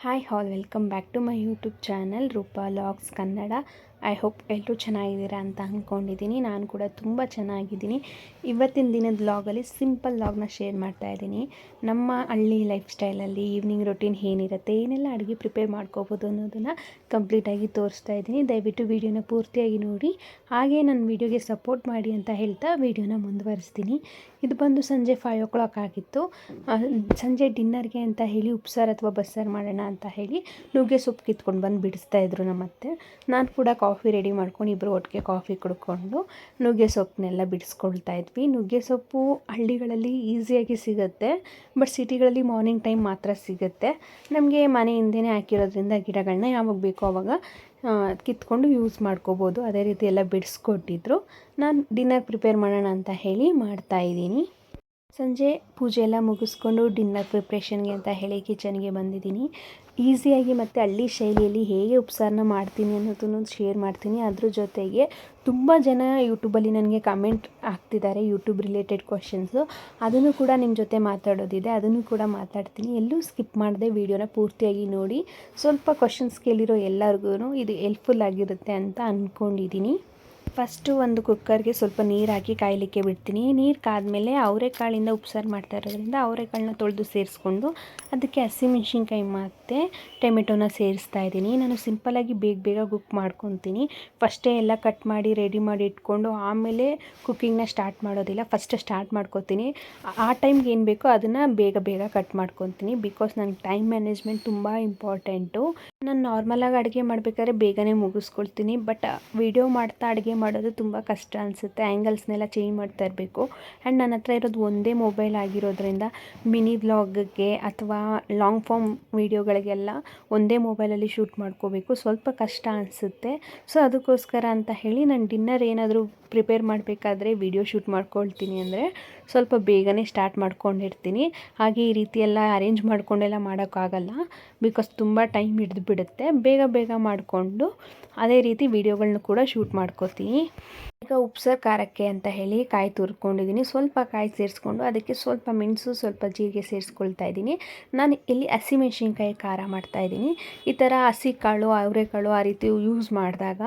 Hi all welcome back to my YouTube channel Rupa logs Kannada. I hope ಎಲ್ಲರೂ ಚೆನ್ನಾಗಿದ್ದೀರಾ ಅಂತ ಅಂದ್ಕೊಂಡಿದ್ದೀನಿ. ನಾನು ಕೂಡ ತುಂಬ ಚೆನ್ನಾಗಿದ್ದೀನಿ. ಇವತ್ತಿನ ದಿನದ ವ್ಲಾಗಲ್ಲಿ ಸಿಂಪಲ್ ವ್ಲಾಗ್ನ ಶೇರ್ ಮಾಡ್ತಾ ಇದ್ದೀನಿ. ನಮ್ಮ ಹಳ್ಳಿ ಲೈಫ್ ಸ್ಟೈಲಲ್ಲಿ ಈವ್ನಿಂಗ್ ರೊಟೀನ್ ಏನಿರುತ್ತೆ, ಏನೆಲ್ಲ ಅಡುಗೆ ಪ್ರಿಪೇರ್ ಮಾಡ್ಕೋಬೋದು ಅನ್ನೋದನ್ನು ಕಂಪ್ಲೀಟಾಗಿ ತೋರಿಸ್ತಾ ಇದ್ದೀನಿ. ದಯವಿಟ್ಟು ವೀಡಿಯೋನ ಪೂರ್ತಿಯಾಗಿ ನೋಡಿ, ಹಾಗೆ ನನ್ನ ವೀಡಿಯೋಗೆ ಸಪೋರ್ಟ್ ಮಾಡಿ ಅಂತ ಹೇಳ್ತಾ ವೀಡಿಯೋನ ಮುಂದುವರಿಸ್ತೀನಿ. ಇದು ಬಂದು ಸಂಜೆ 5 o'clock ಆಗಿತ್ತು. ಸಂಜೆ ಡಿನ್ನರ್ಗೆ ಅಂತ ಹೇಳಿ ಉಪ್ಸಾರು ಅಥವಾ ಬಸ್ಸಾರು ಮಾಡೋಣ ಅಂತ ಹೇಳಿ ನುಗ್ಗೆ ಸೊಪ್ಪು ಕಿತ್ಕೊಂಡು ಬಂದು ಬಿಡಿಸ್ತಾಯಿದ್ರು ನಮ್ಮ ಅತ್ತೆ. ನಾನು ಕೂಡ ಕಾಫಿ ರೆಡಿ ಮಾಡ್ಕೊಂಡು ಇಬ್ಬರು ಒಟ್ಟಿಗೆ ಕಾಫಿ ಕುಡ್ಕೊಂಡು ನುಗ್ಗೆ ಸೊಪ್ಪನ್ನೆಲ್ಲ ಬಿಡಿಸ್ಕೊಳ್ತಾ ಇದ್ವಿ. ನುಗ್ಗೆ ಸೊಪ್ಪು ಹಳ್ಳಿಗಳಲ್ಲಿ ಈಸಿಯಾಗಿ ಸಿಗುತ್ತೆ, ಬಟ್ ಸಿಟಿಗಳಲ್ಲಿ ಮಾರ್ನಿಂಗ್ ಟೈಮ್ ಮಾತ್ರ ಸಿಗುತ್ತೆ. ನಮಗೆ ಮನೆ ಹಿಂದೆನೇ ಹಾಕಿರೋದ್ರಿಂದ ಗಿಡಗಳನ್ನ ಯಾವಾಗ ಬೇಕೋ ಆವಾಗ ಕಿತ್ಕೊಂಡು ಯೂಸ್ ಮಾಡ್ಕೋಬೋದು. ಅದೇ ರೀತಿ ಎಲ್ಲ ಬಿಡಿಸ್ಕೊಟ್ಟಿದ್ರು. ನಾನು ಡಿನ್ನರ್ ಪ್ರಿಪೇರ್ ಮಾಡೋಣ ಅಂತ ಹೇಳಿ ಮಾಡ್ತಾಯಿದ್ದೀನಿ. ಸಂಜೆ ಪೂಜೆ ಎಲ್ಲ ಮುಗಿಸ್ಕೊಂಡು ಡಿನ್ನರ್ ಪ್ರಿಪ್ರೇಷನ್ಗೆ ಅಂತ ಹೇಳಿ ಕಿಚನ್ಗೆ ಬಂದಿದ್ದೀನಿ. ಈಸಿಯಾಗಿ ಮತ್ತು ಹಳ್ಳಿ ಶೈಲಿಯಲ್ಲಿ ಹೇಗೆ ಉಪ್ಸಾರನ್ನ ಮಾಡ್ತೀನಿ ಅನ್ನೋದನ್ನು ಶೇರ್ ಮಾಡ್ತೀನಿ. ಅದ್ರ ಜೊತೆಗೆ ತುಂಬ ಜನ ಯೂಟ್ಯೂಬಲ್ಲಿ ನನಗೆ ಕಮೆಂಟ್ ಆಗ್ತಿದ್ದಾರೆ, ಯೂಟ್ಯೂಬ್ ರಿಲೇಟೆಡ್ ಕ್ವಶನ್ಸು. ಅದನ್ನು ಕೂಡ ನಿಮ್ಮ ಜೊತೆ ಮಾತಾಡೋದಿದೆ, ಅದನ್ನು ಕೂಡ ಮಾತಾಡ್ತೀನಿ. ಎಲ್ಲೂ ಸ್ಕಿಪ್ ಮಾಡದೆ ವೀಡಿಯೋನ ಪೂರ್ತಿಯಾಗಿ ನೋಡಿ. ಸ್ವಲ್ಪ ಕ್ವಶನ್ಸ್ ಕೇಳಿರೋ ಎಲ್ಲರಿಗೂ ಇದು ಹೆಲ್ಪ್ಫುಲ್ ಆಗಿರುತ್ತೆ ಅಂತ ಅಂದ್ಕೊಂಡಿದ್ದೀನಿ. ಫಸ್ಟು ಒಂದು ಕುಕ್ಕರ್ಗೆ ಸ್ವಲ್ಪ ನೀರು ಹಾಕಿ ಕಾಯಲಿಕ್ಕೆ ಬಿಡ್ತೀನಿ. ನೀರು ಕಾದ್ಮೇಲೆ ಅವರೆಕಾಳಿಂದ ಉಪ್ಸಾರು ಮಾಡ್ತಾ ಇರೋದ್ರಿಂದ ಅವರೆಕಾಳನ್ನ ತೊಳೆದು ಸೇರಿಸ್ಕೊಂಡು ಅದಕ್ಕೆ ಹಸಿಮೆಣ್ಸಿನ್ಕಾಯಿ ಮತ್ತು ಟೊಮೆಟೊನ ಸೇರಿಸ್ತಾ ಇದ್ದೀನಿ. ನಾನು ಸಿಂಪಲ್ಲಾಗಿ ಬೇಗ ಕುಕ್ ಮಾಡ್ಕೊತೀನಿ. ಫಸ್ಟೇ ಎಲ್ಲ ಕಟ್ ಮಾಡಿ ರೆಡಿ ಮಾಡಿ ಇಟ್ಕೊಂಡು ಆಮೇಲೆ ಕುಕ್ಕಿಂಗ್ನ ಸ್ಟಾರ್ಟ್ ಮಾಡೋದಿಲ್ಲ, ಫಸ್ಟ್ ಸ್ಟಾರ್ಟ್ ಮಾಡ್ಕೊತೀನಿ. ಆ ಟೈಮ್ಗೆ ಏನು ಬೇಕೋ ಅದನ್ನು ಬೇಗ ಕಟ್ ಮಾಡ್ಕೊತೀನಿ. ಬಿಕಾಸ್ ನನಗೆ ಟೈಮ್ ಮ್ಯಾನೇಜ್ಮೆಂಟ್ ತುಂಬ ಇಂಪಾರ್ಟೆಂಟು. ನಾನು ನಾರ್ಮಲಾಗಿ ಅಡುಗೆ ಮಾಡಬೇಕಾದ್ರೆ ಬೇಗನೆ ಮುಗಿಸ್ಕೊಳ್ತೀನಿ, ಬಟ್ ವಿಡಿಯೋ ಮಾಡ್ತಾ ಅಡುಗೆ ಮಾಡೋದು ತುಂಬ ಕಷ್ಟ ಅನಿಸುತ್ತೆ. ಆ್ಯಂಗಲ್ಸ್ನೆಲ್ಲ ಚೇಂಜ್ ಮಾಡ್ತಾ ಇರಬೇಕು. ಆ್ಯಂಡ್ ನನ್ನ ಹತ್ರ ಇರೋದು ಒಂದೇ ಮೊಬೈಲ್ ಆಗಿರೋದ್ರಿಂದ ಮಿನಿ ವ್ಲಾಗ್ಗೆ ಅಥವಾ ಲಾಂಗ್ ಫಾರ್ಮ್ ವೀಡಿಯೋಗಳಿಗೆಲ್ಲ ಒಂದೇ ಮೊಬೈಲಲ್ಲಿ ಶೂಟ್ ಮಾಡ್ಕೋಬೇಕು, ಸ್ವಲ್ಪ ಕಷ್ಟ ಅನಿಸುತ್ತೆ. ಸೊ ಅದಕ್ಕೋಸ್ಕರ ಅಂತ ಹೇಳಿ ನಾನು ಡಿನ್ನರ್ ಏನಾದರೂ ಪ್ರಿಪೇರ್ ಮಾಡಬೇಕಾದ್ರೆ ವಿಡಿಯೋ ಶೂಟ್ ಮಾಡ್ಕೊಳ್ತೀನಿ ಅಂದರೆ ಸ್ವಲ್ಪ ಬೇಗನೆ ಸ್ಟಾರ್ಟ್ ಮಾಡ್ಕೊಂಡಿರ್ತೀನಿ. ಹಾಗೆ ಈ ರೀತಿ ಎಲ್ಲ ಅರೇಂಜ್ ಮಾಡ್ಕೊಂಡೆಲ್ಲ ಮಾಡೋಕ್ಕಾಗಲ್ಲ, ಬಿಕಾಸ್ ತುಂಬ ಟೈಮ್ ಹಿಡಿದು ಬಿಡುತ್ತೆ. ಬೇಗ ಮಾಡಿಕೊಂಡು ಅದೇ ರೀತಿ ವೀಡಿಯೋಗಳನ್ನ ಕೂಡ ಶೂಟ್ ಮಾಡ್ಕೋತೀನಿ. ಈಗ ಉಪ್ಸಾರು ಖಾರಕ್ಕೆ ಅಂತ ಹೇಳಿ ಕಾಯಿ ತುರ್ಕೊಂಡಿದ್ದೀನಿ. ಸ್ವಲ್ಪ ಕಾಯಿ ಸೇರಿಸ್ಕೊಂಡು ಅದಕ್ಕೆ ಸ್ವಲ್ಪ ಮೆಣಸು, ಸ್ವಲ್ಪ ಜೀರಿಗೆ ಸೇರಿಸ್ಕೊಳ್ತಾ ಇದ್ದೀನಿ. ನಾನು ಇಲ್ಲಿ ಹಸಿಮೆಣ್ಸಿನ್ಕಾಯಿ ಖಾರ ಮಾಡ್ತಾಯಿದ್ದೀನಿ. ಈ ಥರ ಹಸಿ ಕಾಳು, ಅವರೆಕಾಳು ಆ ರೀತಿ ಯೂಸ್ ಮಾಡಿದಾಗ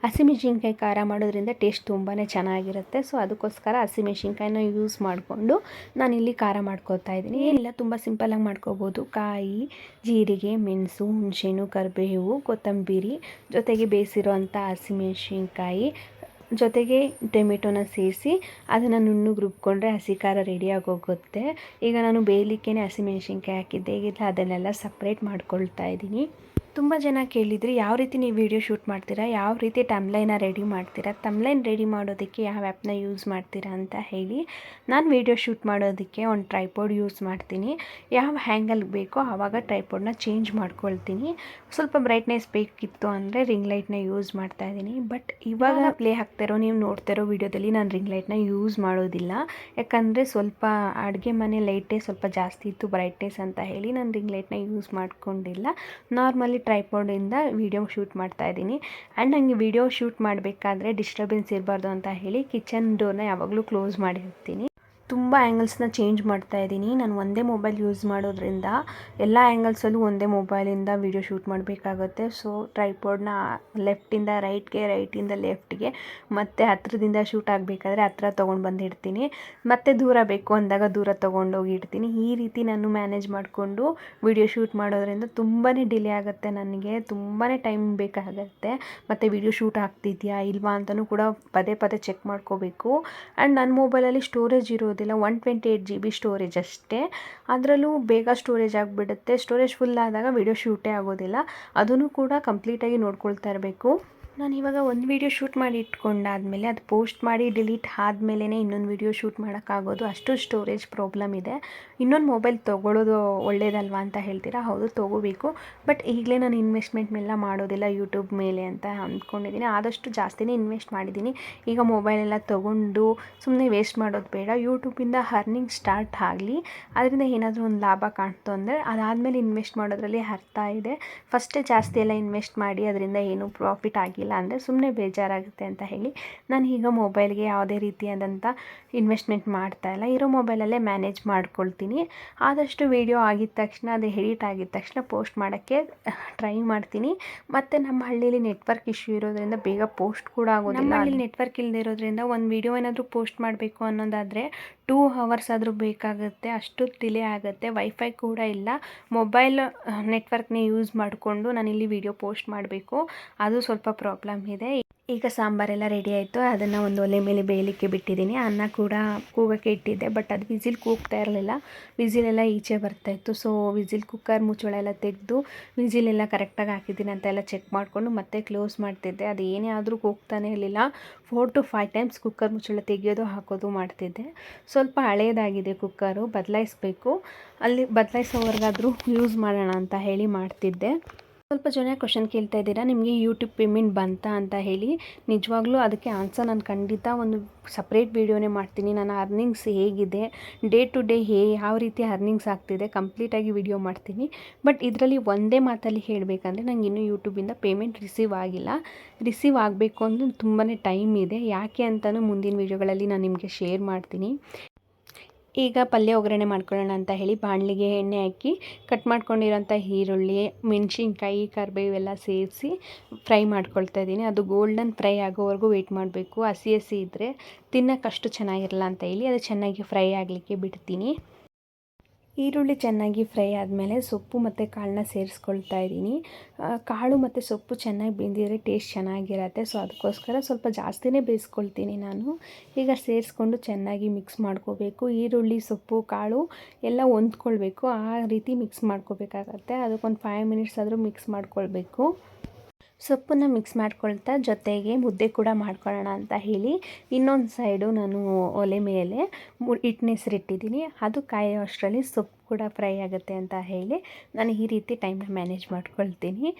ಹಸಿಮೆಣ್ಸಿನ್ಕಾಯಿ ಖಾರ ಮಾಡೋದ್ರಿಂದ ಟೇಸ್ಟ್ ತುಂಬಾ ಚೆನ್ನಾಗಿರುತ್ತೆ. ಸೊ ಅದಕ್ಕೋಸ್ಕರ ಹಸಿಮೆಣ್ಸಿನ್ಕಾಯಿನ ಯೂಸ್ ಮಾಡಿಕೊಂಡು ನಾನಿಲ್ಲಿ ಖಾರ ಮಾಡ್ಕೊತಾ ಇದ್ದೀನಿ. ಏನಿಲ್ಲ, ತುಂಬ ಸಿಂಪಲ್ಲಾಗಿ ಮಾಡ್ಕೋಬೋದು. ಕಾಯಿ, ಜೀರಿಗೆ, ಮೆಣಸು, ಹುಣಸೆಹಣ್ಣು, ಕರಿಬೇವು, ಕೊತ್ತಂಬರಿ, ಜೊತೆಗೆ ಬೇಯಿಸಿರೋಂಥ ಹಸಿಮೆಣ್ಸಿನ್ಕಾಯಿ, ಜೊತೆಗೆ ಟೊಮೆಟೊನ ಸೇರಿಸಿ ಅದನ್ನು ನುಣ್ಣಗೆ ರುಬ್ಕೊಂಡ್ರೆ ಹಸಿ ಖಾರ ರೆಡಿಯಾಗಿ ಹೋಗುತ್ತೆ. ಈಗ ನಾನು ಬೇಯಲಿಕ್ಕೇ ಹಸಿಮೆಣ್ಸಿನ್ಕಾಯಿ ಹಾಕಿದ್ದೆ, ಈಗ ಅದನ್ನೆಲ್ಲ ಸಪ್ರೇಟ್ ಮಾಡ್ಕೊಳ್ತಾ ಇದ್ದೀನಿ. ತುಂಬ ಜನ ಕೇಳಿದ್ರಿ, ಯಾವ ರೀತಿ ನೀವು ವೀಡಿಯೋ ಶೂಟ್ ಮಾಡ್ತೀರಾ, ಯಾವ ರೀತಿ ಟಮ್ಲೈನ ರೆಡಿ ಮಾಡ್ತೀರಾ, ಟಮ್ಲೈನ್ ರೆಡಿ ಮಾಡೋದಕ್ಕೆ ಯಾವ ಆ್ಯಪ್ನ ಯೂಸ್ ಮಾಡ್ತೀರಾ ಅಂತ ಹೇಳಿ. ನಾನು ವೀಡಿಯೋ ಶೂಟ್ ಮಾಡೋದಕ್ಕೆ ಒಂದು ಟ್ರೈಪಾಡ್ ಯೂಸ್ ಮಾಡ್ತೀನಿ. ಯಾವ ಹ್ಯಾಂಗಲ್ ಬೇಕೋ ಆವಾಗ ಟ್ರೈಪಾಡ್ನ ಚೇಂಜ್ ಮಾಡ್ಕೊಳ್ತೀನಿ. ಸ್ವಲ್ಪ ಬ್ರೈಟ್ನೆಸ್ ಬೇಕಿತ್ತು ಅಂದರೆ ರಿಂಗ್ ಲೈಟ್ನ ಯೂಸ್ ಮಾಡ್ತಾಯಿದ್ದೀನಿ. ಬಟ್ ಇವಾಗ ಪ್ಲೇ ಹಾಕ್ತಾರೋ ನೀವು ನೋಡ್ತಾರೋ ವೀಡಿಯೋದಲ್ಲಿ ನಾನು ರಿಂಗ್ ಲೈಟ್ನ ಯೂಸ್ ಮಾಡೋದಿಲ್ಲ, ಯಾಕಂದರೆ ಸ್ವಲ್ಪ ಅಡುಗೆ ಮನೆ ಲೈಟೇ ಸ್ವಲ್ಪ ಜಾಸ್ತಿ ಇತ್ತು ಬ್ರೈಟ್ನೆಸ್ ಅಂತ ಹೇಳಿ ನಾನು ರಿಂಗ್ ಲೈಟ್ನ ಯೂಸ್ ಮಾಡ್ಕೊಂಡಿಲ್ಲ. ನಾರ್ಮಲಿ ಟ್ರೈಪಾಡಿಂದ ವೀಡಿಯೋ ಶೂಟ್ ಮಾಡ್ತಾ ಇದ್ದೀನಿ. ಆ್ಯಂಡ್ ನನಗೆ ವೀಡಿಯೋ ಶೂಟ್ ಮಾಡಬೇಕಾದ್ರೆ ಡಿಸ್ಟರ್ಬೆನ್ಸ್ ಇರಬಾರ್ದು ಅಂತ ಹೇಳಿ ಕಿಚನ್ ಡೋರ್ನ ಯಾವಾಗಲೂ ಕ್ಲೋಸ್ ಮಾಡಿರ್ತೀನಿ. ತುಂಬ ಆ್ಯಂಗಲ್ಸ್ನ ಚೇಂಜ್ ಮಾಡ್ತಾ ಇದ್ದೀನಿ. ನಾನು ಒಂದೇ ಮೊಬೈಲ್ ಯೂಸ್ ಮಾಡೋದ್ರಿಂದ ಎಲ್ಲ ಆ್ಯಂಗಲ್ಸಲ್ಲೂ ಒಂದೇ ಮೊಬೈಲಿಂದ ವೀಡಿಯೋ ಶೂಟ್ ಮಾಡಬೇಕಾಗುತ್ತೆ. ಸೊ ಟ್ರೈಪಾಡ್ನ ಲೆಫ್ಟಿಂದ ರೈಟ್ಗೆ, ರೈಟಿಂದ ಲೆಫ್ಟ್ಗೆ, ಮತ್ತು ಹತ್ತಿರದಿಂದ ಶೂಟ್ ಆಗಬೇಕಾದ್ರೆ ಹತ್ರ ತೊಗೊಂಡು ಬಂದಿಡ್ತೀನಿ, ಮತ್ತು ದೂರ ಬೇಕು ಅಂದಾಗ ದೂರ ತೊಗೊಂಡೋಗಿ ಇಡ್ತೀನಿ. ಈ ರೀತಿ ನಾನು ಮ್ಯಾನೇಜ್ ಮಾಡಿಕೊಂಡು ವೀಡಿಯೋ ಶೂಟ್ ಮಾಡೋದ್ರಿಂದ ತುಂಬಾ ಡಿಲೇ ಆಗುತ್ತೆ, ನನಗೆ ತುಂಬಾ ಟೈಮ್ ಬೇಕಾಗುತ್ತೆ. ಮತ್ತು ವೀಡಿಯೋ ಶೂಟ್ ಆಗ್ತಿದೆಯಾ ಇಲ್ವಾ ಅಂತಲೂ ಕೂಡ ಪದೇ ಚೆಕ್ ಮಾಡ್ಕೋಬೇಕು. ಆ್ಯಂಡ್ ನನ್ನ ಮೊಬೈಲಲ್ಲಿ ಸ್ಟೋರೇಜ್ ಇರೋದಿಲ್ಲ, 128 GB ಸ್ಟೋರೇಜ್ ಅಷ್ಟೇ. ಅದರಲ್ಲೂ ಬೇಗ ಸ್ಟೋರೇಜ್ ಆಗಿಬಿಡುತ್ತೆ. ಸ್ಟೋರೇಜ್ ಫುಲ್ ಆದಾಗ ವೀಡಿಯೋ ಶೂಟೇ ಆಗೋದಿಲ್ಲ. ಅದನ್ನು ಕೂಡ ಕಂಪ್ಲೀಟಾಗಿ ನೋಡ್ಕೊಳ್ತಾ ಇರಬೇಕು. ನಾನು ಇವಾಗ ಒಂದು ವೀಡಿಯೋ ಶೂಟ್ ಮಾಡಿ ಇಟ್ಕೊಂಡಾದಮೇಲೆ ಅದು ಪೋಸ್ಟ್ ಮಾಡಿ ಡಿಲೀಟ್ ಆದಮೇಲೆ ಇನ್ನೊಂದು ವೀಡಿಯೋ ಶೂಟ್ ಮಾಡೋಕ್ಕಾಗೋದು, ಅಷ್ಟು ಸ್ಟೋರೇಜ್ ಪ್ರಾಬ್ಲಮ್ ಇದೆ. ಇನ್ನೊಂದು ಮೊಬೈಲ್ ತೊಗೊಳ್ಳೋದು ಒಳ್ಳೇದಲ್ವಾ ಅಂತ ಹೇಳ್ತೀರಾ, ಹೌದು ತೊಗೋಬೇಕು. ಬಟ್ ಈಗಲೇ ನಾನು ಇನ್ವೆಸ್ಟ್ಮೆಂಟ್ನೆಲ್ಲ ಮಾಡೋದಿಲ್ಲ ಯೂಟ್ಯೂಬ್ ಮೇಲೆ ಅಂತ ಅಂದ್ಕೊಂಡಿದ್ದೀನಿ. ಆದಷ್ಟು ಜಾಸ್ತಿನೇ ಇನ್ವೆಸ್ಟ್ ಮಾಡಿದ್ದೀನಿ. ಈಗ ಮೊಬೈಲೆಲ್ಲ ತೊಗೊಂಡು ಸುಮ್ಮನೆ ವೇಸ್ಟ್ ಮಾಡೋದು ಬೇಡ. ಯೂಟ್ಯೂಬಿಂದ ಅರ್ನಿಂಗ್ ಸ್ಟಾರ್ಟ್ ಆಗಲಿ, ಅದರಿಂದ ಏನಾದರೂ ಒಂದು ಲಾಭ ಕಾಣ್ತು ಅಂದರೆ ಅದಾದಮೇಲೆ ಇನ್ವೆಸ್ಟ್ ಮಾಡೋದ್ರಲ್ಲಿ ಅರ್ಥ ಇದೆ. ಫಸ್ಟೇ ಜಾಸ್ತಿ ಎಲ್ಲ ಇನ್ವೆಸ್ಟ್ ಮಾಡಿ ಅದರಿಂದ ಏನೂ ಪ್ರಾಫಿಟ್ ಆಗಿ ಮಾಡೋಕ್ಕಾಗಿಲ್ಲ ಅಂದರೆ ಸುಮ್ಮನೆ ಬೇಜಾರಾಗುತ್ತೆ ಅಂತ ಹೇಳಿ ನಾನು ಈಗ ಮೊಬೈಲ್ಗೆ ಯಾವುದೇ ರೀತಿಯಾದಂಥ ಇನ್ವೆಸ್ಟ್ಮೆಂಟ್ ಮಾಡ್ತಾಯಿಲ್ಲ. ಇರೋ ಮೊಬೈಲಲ್ಲೇ ಮ್ಯಾನೇಜ್ ಮಾಡ್ಕೊಳ್ತೀನಿ. ಆದಷ್ಟು ವೀಡಿಯೋ ಆಗಿದ ತಕ್ಷಣ ಅದು ಎಡಿಟ್ ಆಗಿದ ತಕ್ಷಣ ಪೋಸ್ಟ್ ಮಾಡೋಕ್ಕೆ ಟ್ರೈ ಮಾಡ್ತೀನಿ. ಮತ್ತು ನಮ್ಮ ಹಳ್ಳಿಲಿ ನೆಟ್ವರ್ಕ್ ಇಶ್ಯೂ ಇರೋದ್ರಿಂದ ಬೇಗ ಪೋಸ್ಟ್ ಕೂಡ ಆಗೋದಿಲ್ಲ. ನಮ್ಮ ಹಳ್ಳಿಲಿ ನೆಟ್ವರ್ಕ್ ಇಲ್ಲದೆ ಇರೋದ್ರಿಂದ ಒಂದು ವೀಡಿಯೋ ಏನಾದರೂ ಪೋಸ್ಟ್ ಮಾಡಬೇಕು ಅನ್ನೋದಾದರೆ 2 ಅವರ್ಸ್ ಆದರೂ ಬೇಕಾಗುತ್ತೆ, ಅಷ್ಟು ಡಿಲೇ ಆಗುತ್ತೆ. ವೈಫೈ ಕೂಡ ಇಲ್ಲ, ಮೊಬೈಲ್ ನೆಟ್ವರ್ಕ್ನೇ ಯೂಸ್ ಮಾಡಿಕೊಂಡು ನಾನಿಲ್ಲಿ ವೀಡಿಯೋ ಪೋಸ್ಟ್ ಮಾಡಬೇಕು. ಅದು ಸ್ವಲ್ಪ ಪ್ರಾಬ್ಲಮ್ ಇದೆ. ಈಗ ಸಾಂಬಾರೆಲ್ಲ ರೆಡಿ ಆಯಿತು, ಅದನ್ನು ಒಂದು ಒಲೆ ಮೇಲೆ ಬೇಯಲಿಕ್ಕೆ ಬಿಟ್ಟಿದ್ದೀನಿ. ಅನ್ನ ಕೂಡ ಕೂಗೋಕ್ಕೆ ಇಟ್ಟಿದ್ದೆ, ಬಟ್ ಅದು ವಿಸಿಲ್ ಕೂಗ್ತಾ ಇರಲಿಲ್ಲ, ವಿಸಿಲೆಲ್ಲ ಈಚೆ ಬರ್ತಾಯಿತ್ತು. ಸೊ ವಿಸಿಲ್ ಕುಕ್ಕರ್ ಮುಚ್ಚಳ ಎಲ್ಲ ತೆಗೆದು ವಿಸಿಲೆಲ್ಲ ಕರೆಕ್ಟಾಗಿ ಹಾಕಿದ್ದೀನಿ ಅಂತ ಎಲ್ಲ ಚೆಕ್ ಮಾಡಿಕೊಂಡು ಮತ್ತೆ ಕ್ಲೋಸ್ ಮಾಡ್ತಿದ್ದೆ. ಅದು ಏನೇ ಆದರೂ ಕೂಗ್ತಾನೆ ಇರಲಿಲ್ಲ. 4 to 5 ಟೈಮ್ಸ್ ಕುಕ್ಕರ್ ಮುಚ್ಚಳ ತೆಗೆಯೋದು ಹಾಕೋದು ಮಾಡ್ತಿದ್ದೆ. ಸ್ವಲ್ಪ ಹಳೇದಾಗಿದೆ ಕುಕ್ಕರು, ಬದಲಾಯಿಸಬೇಕು. ಅಲ್ಲಿ ಬದಲಾಯಿಸೋವರೆಗಾದರೂ ಯೂಸ್ ಮಾಡೋಣ ಅಂತ ಹೇಳಿ ಮಾಡ್ತಿದ್ದೆ. ಸ್ವಲ್ಪ ಜನ ಕ್ವಶನ್ ಕೇಳ್ತಾ ಇದ್ದೀರಾ, ನಿಮಗೆ ಯೂಟ್ಯೂಬ್ ಪೇಮೆಂಟ್ ಬಂತಾ ಅಂತ ಹೇಳಿ. ನಿಜವಾಗ್ಲೂ ಅದಕ್ಕೆ ಆನ್ಸರ್ ನಾನು ಖಂಡಿತ ಒಂದು ಸಪ್ರೇಟ್ ವೀಡಿಯೋನೇ ಮಾಡ್ತೀನಿ. ನನ್ನ ಅರ್ನಿಂಗ್ಸ್ ಹೇಗಿದೆ, ಡೇ ಟು ಡೇ ಯಾವ ರೀತಿ ಅರ್ನಿಂಗ್ಸ್ ಆಗ್ತಿದೆ ಕಂಪ್ಲೀಟಾಗಿ ವಿಡಿಯೋ ಮಾಡ್ತೀನಿ. ಬಟ್ ಇದರಲ್ಲಿ ಒಂದೇ ಮಾತಲ್ಲಿ ಹೇಳಬೇಕಂದ್ರೆ ನನಗೆ ಇನ್ನೂ ಯೂಟ್ಯೂಬಿಂದ ಪೇಮೆಂಟ್ ರಿಸೀವ್ ಆಗಿಲ್ಲ. ರಿಸೀವ್ ಆಗಬೇಕು ಅಂದರೆ ತುಂಬಾ ಟೈಮ್ ಇದೆ. ಯಾಕೆ ಅಂತಲೂ ಮುಂದಿನ ವೀಡಿಯೋಗಳಲ್ಲಿ ನಾನು ನಿಮಗೆ ಶೇರ್ ಮಾಡ್ತೀನಿ. ಈಗ ಪಲ್ಯ ಒಗ್ಗರಣೆ ಮಾಡ್ಕೊಳ್ಳೋಣ ಅಂತ ಹೇಳಿ ಬಾಣಲಿಗೆ ಎಣ್ಣೆ ಹಾಕಿ ಕಟ್ ಮಾಡ್ಕೊಂಡಿರೋಂಥ ಈರುಳ್ಳಿ, ಮೆಣಸಿನ್ಕಾಯಿ, ಕರಿಬೇವು ಎಲ್ಲ ಸೇರಿಸಿ ಫ್ರೈ ಮಾಡ್ಕೊಳ್ತಾ ಇದ್ದೀನಿ. ಅದು ಗೋಲ್ಡನ್ ಫ್ರೈ ಆಗೋವರೆಗೂ ವೆಯ್ಟ್ ಮಾಡಬೇಕು. ಹಸಿ ಇದ್ದರೆ ತಿನ್ನೋಕ್ಕಷ್ಟು ಚೆನ್ನಾಗಿರಲ್ಲ ಅಂತ ಹೇಳಿ ಅದು ಚೆನ್ನಾಗಿ ಫ್ರೈ ಆಗಲಿಕ್ಕೆ ಬಿಡ್ತೀನಿ. ಈರುಳ್ಳಿ ಚೆನ್ನಾಗಿ ಫ್ರೈ ಆದಮೇಲೆ ಸೊಪ್ಪು ಮತ್ತು ಕಾಳನ್ನ ಸೇರಿಸ್ಕೊಳ್ತಾ ಇದ್ದೀನಿ. ಕಾಳು ಮತ್ತು ಸೊಪ್ಪು ಚೆನ್ನಾಗಿ ಬೆಂದಿದ್ರೆ ಟೇಸ್ಟ್ ಚೆನ್ನಾಗಿರತ್ತೆ. ಸೊ ಅದಕ್ಕೋಸ್ಕರ ಸ್ವಲ್ಪ ಜಾಸ್ತಿನೇ ಬೇಯಿಸ್ಕೊಳ್ತೀನಿ ನಾನು. ಈಗ ಸೇರಿಸ್ಕೊಂಡು ಚೆನ್ನಾಗಿ ಮಿಕ್ಸ್ ಮಾಡ್ಕೋಬೇಕು. ಈರುಳ್ಳಿ, ಸೊಪ್ಪು, ಕಾಳು ಎಲ್ಲ ಹೊಂದ್ಕೊಳ್ಬೇಕು, ಆ ರೀತಿ ಮಿಕ್ಸ್ ಮಾಡ್ಕೋಬೇಕಾಗತ್ತೆ. ಅದಕ್ಕೊಂದು 5 ಮಿನಿಟ್ಸ್ ಆದರೂ ಮಿಕ್ಸ್ ಮಾಡ್ಕೊಳ್ಬೇಕು. ಸೊಪ್ಪನ್ನು ಮಿಕ್ಸ್ ಮಾಡ್ಕೊಳ್ತಾ ಜೊತೆಗೆ ಮುದ್ದೆ ಕೂಡ ಮಾಡ್ಕೊಳ್ಳೋಣ ಅಂತ ಹೇಳಿ ಇನ್ನೊಂದು ಸೈಡು ನಾನು ಒಲೆ ಮೇಲೆ ಹಿಟ್ಟನ್ನೆಸರಿಟ್ಟಿದ್ದೀನಿ. ಅದು ಕಾಯೋ ಅಷ್ಟರಲ್ಲಿ ಸೊಪ್ಪು ಕೂಡ ಫ್ರೈ ಆಗುತ್ತೆ ಅಂತ ಹೇಳಿ ನಾನು ಈ ರೀತಿ ಟೈಮ್ನ ಮ್ಯಾನೇಜ್ ಮಾಡ್ಕೊಳ್ತೀನಿ.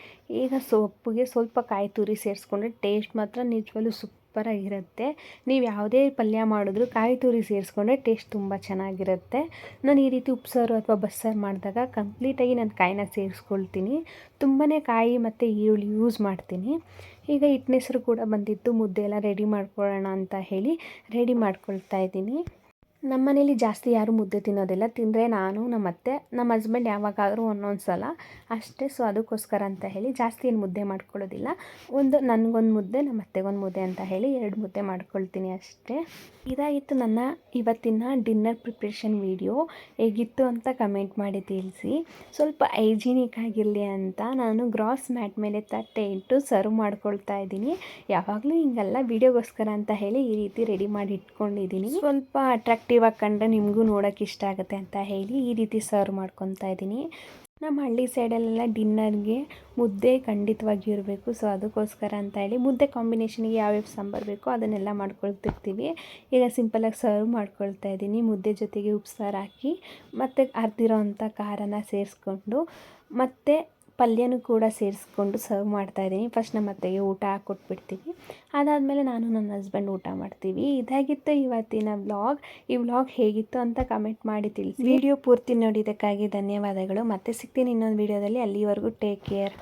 ಈಗ ಸೊಪ್ಪಿಗೆ ಸ್ವಲ್ಪ ಕಾಯಿ ತುರಿ ಸೇರಿಸ್ಕೊಂಡ್ರೆ ಟೇಸ್ಟ್ ಮಾತ್ರ ನಿಜವಾಗ್ಲೂ ಸೂಪರಾಗಿರುತ್ತೆ. ನೀವು ಯಾವುದೇ ಪಲ್ಯ ಮಾಡಿದ್ರೂ ಕಾಯಿ ತುರಿ ಸೇರಿಸ್ಕೊಂಡ್ರೆ ಟೇಸ್ಟ್ ತುಂಬ ಚೆನ್ನಾಗಿರುತ್ತೆ. ನಾನು ಈ ರೀತಿ ಉಪ್ಸಾರು ಅಥವಾ ಬಸ್ಸಾರು ಮಾಡಿದಾಗ ಕಂಪ್ಲೀಟಾಗಿ ನಾನು ಕಾಯಿನ ಸೇರಿಸ್ಕೊಳ್ತೀನಿ. ತುಂಬಾ ಕಾಯಿ ಮತ್ತು ಈರುಳ್ಳಿ ಯೂಸ್ ಮಾಡ್ತೀನಿ. ಈಗ ಹಿಟ್ಟನೆಸರು ಕೂಡ ಬಂದಿತ್ತು, ಮುದ್ದೆ ಎಲ್ಲ ರೆಡಿ ಮಾಡ್ಕೊಳ್ಳೋಣ ಅಂತ ಹೇಳಿ ರೆಡಿ ಮಾಡ್ಕೊಳ್ತಾ ಇದ್ದೀನಿ. ನಮ್ಮ ಮನೇಲಿ ಜಾಸ್ತಿ ಯಾರೂ ಮುದ್ದೆ ತಿನ್ನೋದಿಲ್ಲ. ತಿಂದರೆ ನಾನು, ನಮ್ಮ ಅತ್ತೆ, ನಮ್ಮ ಹಸ್ಬೆಂಡ್ ಯಾವಾಗಾದರೂ ಒಂದೊಂದು ಸಲ ಅಷ್ಟೇ. ಸೊ ಅದಕ್ಕೋಸ್ಕರ ಅಂತ ಹೇಳಿ ಜಾಸ್ತಿ ಏನು ಮುದ್ದೆ ಮಾಡ್ಕೊಳ್ಳೋದಿಲ್ಲ. ನನಗೊಂದು ಮುದ್ದೆ, ನಮ್ಮ ಅತ್ತೆಗೊಂದು ಮುದ್ದೆ ಅಂತ ಹೇಳಿ 2 ಮುದ್ದೆ ಮಾಡ್ಕೊಳ್ತೀನಿ ಅಷ್ಟೇ. ಇದಾಗಿತ್ತು ನನ್ನ ಇವತ್ತಿನ ಡಿನ್ನರ್ ಪ್ರಿಪ್ರೇಷನ್ ವಿಡಿಯೋ. ಹೇಗಿತ್ತು ಅಂತ ಕಮೆಂಟ್ ಮಾಡಿ ತಿಳಿಸಿ. ಸ್ವಲ್ಪ ಹೈಜಿನಿಕ್ ಆಗಿರಲಿ ಅಂತ ನಾನು ಗ್ರಾಸ್ ಮ್ಯಾಟ್ ಮೇಲೆ ತಟ್ಟೆ ಇಟ್ಟು ಸರ್ವ್ ಮಾಡ್ಕೊಳ್ತಾ ಇದ್ದೀನಿ. ಯಾವಾಗಲೂ ಹಿಂಗಲ್ಲ, ವೀಡಿಯೋಗೋಸ್ಕರ ಅಂತ ಹೇಳಿ ಈ ರೀತಿ ರೆಡಿ ಮಾಡಿ ಇಟ್ಕೊಂಡಿದ್ದೀನಿ. ಸ್ವಲ್ಪ ಅಟ್ರಾಕ್ಟಿವ್ ಆಗಿ ಕಂಡ್ರೆ ನಿಮಗೂ ನೋಡೋಕ್ಕೆ ಇಷ್ಟ ಆಗುತ್ತೆ ಅಂತ ಹೇಳಿ ಈ ರೀತಿ ಸರ್ವ್ ಮಾಡ್ಕೊತಾ ಇದ್ದೀನಿ. ನಮ್ಮ ಹಳ್ಳಿ ಸೈಡಲ್ಲೆಲ್ಲ ಡಿನ್ನರ್ಗೆ ಮುದ್ದೆ ಖಂಡಿತವಾಗಿ ಇರಬೇಕು. ಸೊ ಅದಕ್ಕೋಸ್ಕರ ಅಂತ ಹೇಳಿ ಮುದ್ದೆ ಕಾಂಬಿನೇಷನ್ಗೆ ಯಾವ್ಯಾವ ಸಾಂಬಾರು ಬೇಕೋ ಅದನ್ನೆಲ್ಲ ಮಾಡ್ಕೊಳ್ತಿರ್ತೀವಿ. ಈಗ ಸಿಂಪಲಾಗಿ ಸರ್ವ್ ಮಾಡ್ಕೊಳ್ತಾ ಇದ್ದೀನಿ. ಮುದ್ದೆ ಜೊತೆಗೆ ಉಪ್ಸಾರು ಹಾಕಿ ಮತ್ತು ಅರ್ದಿರೋ ಅಂಥ ಖಾರನ ಸೇರಿಸ್ಕೊಂಡು ಮತ್ತು ಪಲ್ಯನೂ ಕೂಡ ಸೇರಿಸ್ಕೊಂಡು ಸರ್ವ್ ಮಾಡ್ತಾಯಿದ್ದೀನಿ. ಫಸ್ಟ್ ನಮ್ಮ ಅತ್ತೆಗೆ ಊಟ ಹಾಕ್ಕೊಟ್ಬಿಡ್ತೀವಿ, ಅದಾದಮೇಲೆ ನಾನು ನನ್ನ ಹಸ್ಬೆಂಡ್ ಊಟ ಮಾಡ್ತೀವಿ. ಇದಾಗಿತ್ತು ಇವತ್ತಿನ ವ್ಲಾಗ್. ಈ ವ್ಲಾಗ್ ಹೇಗಿತ್ತು ಅಂತ ಕಮೆಂಟ್ ಮಾಡಿ ತಿಳಿಸಿ. ವಿಡಿಯೋ ಪೂರ್ತಿ ನೋಡಿದ್ದಕ್ಕಾಗಿ ಧನ್ಯವಾದಗಳು. ಮತ್ತೆ ಸಿಗ್ತೀನಿ ಇನ್ನೊಂದು ವಿಡಿಯೋದಲ್ಲಿ. ಅಲ್ಲಿವರೆಗೂ ಟೇಕ್ ಕೇರ್.